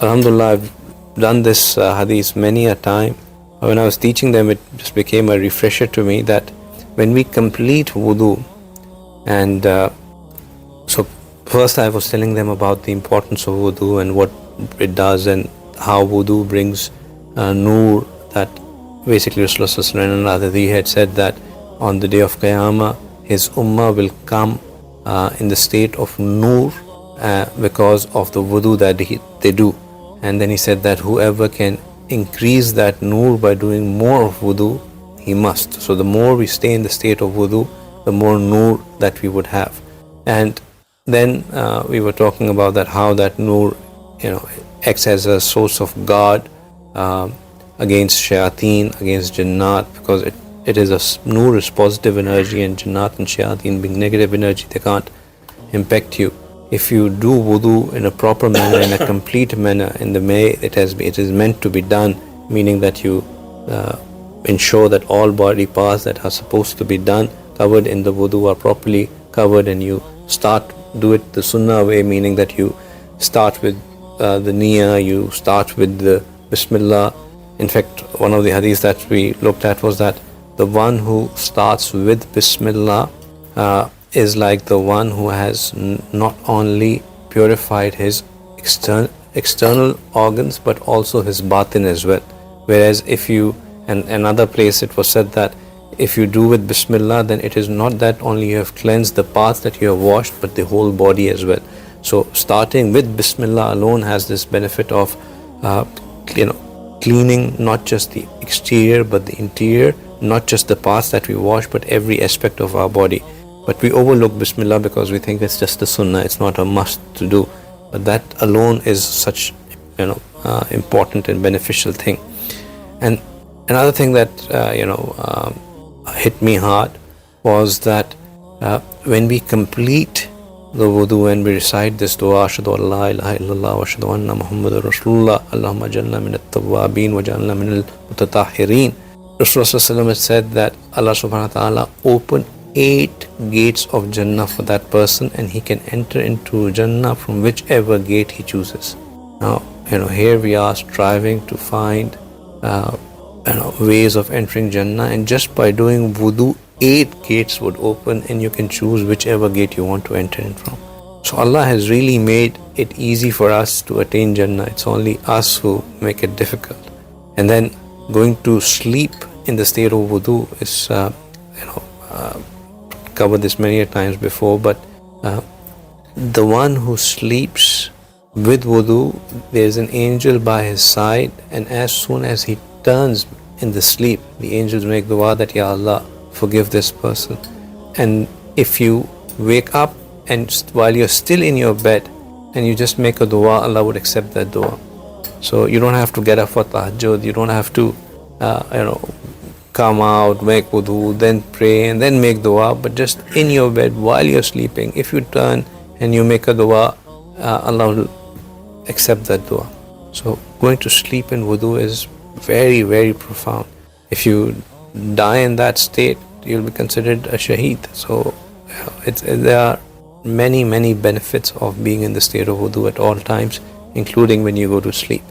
Alhamdulillah, I've done this hadith many a time. When I was teaching them, it just became a refresher to me that when we complete wudu, and so first I was telling them about the importance of wudu and what it does and how wudu brings noor, that basically Rasulullah he had said that on the day of Qiyamah, his ummah will come in the state of noor because of the wudu that they do. And then he said that whoever can increase that noor by doing more of wudu, he must. So the more we stay in the state of wudu, the more noor that we would have. And then we were talking about that how that noor, acts as a source of guard against shayateen, against jannat, because it is noor is positive energy, and jannat and shayateen being negative energy, they can't impact you. If you do wudu in a proper manner, in a complete manner, in the way it is meant to be done, meaning that you ensure that all body parts that are supposed to be done, covered in the wudu, are properly covered, and you do it the sunnah way, meaning that you start with the niyyah, you start with the bismillah. In fact, one of the hadiths that we looked at was that the one who starts with bismillah is like the one who has not only purified his external organs but also his batin as well. Whereas if you, and another place it was said that if you do with bismillah, then it is not that only you have cleansed the parts that you have washed, but the whole body as well. So starting with bismillah alone has this benefit of cleaning not just the exterior but the interior, not just the parts that we wash but every aspect of our body. But we overlook bismillah because we think it's just a sunnah, it's not a must to do. But that alone is such important and beneficial thing. And another thing that hit me hard was that when we complete the wudu and we recite this dua, ashhadu an la ilaha illallah wa ashhadu anna Muhammadur Rasulullah, Allahumma jalna min at-tawwabin wa jalna min al-mutatahhirin. Rasulullah has said that Allah subhanahu wa ta'ala opened 8 gates of Jannah for that person, and he can enter into Jannah from whichever gate he chooses. Now, here we are striving to find ways of entering Jannah, and just by doing wudu, 8 gates would open and you can choose whichever gate you want to enter in from. So Allah has really made it easy for us to attain Jannah. It's only us who make it difficult. And then going to sleep in the state of wudu is covered this many times before, but the one who sleeps with wudu, there's an angel by his side, and as soon as he turns in the sleep, the angels make dua that, Ya Allah, forgive this person. And if you wake up and while you're still in your bed and you just make a dua, Allah would accept that dua. So you don't have to get up for tahajjud, you don't have to come out, make wudu, then pray and then make dua, but just in your bed while you're sleeping, if you turn and you make a dua, Allah will accept that dua. So going to sleep in wudu is very, very profound. If you die in that state, you'll be considered a shaheed. So there are many, many benefits of being in the state of wudu at all times, including when you go to sleep.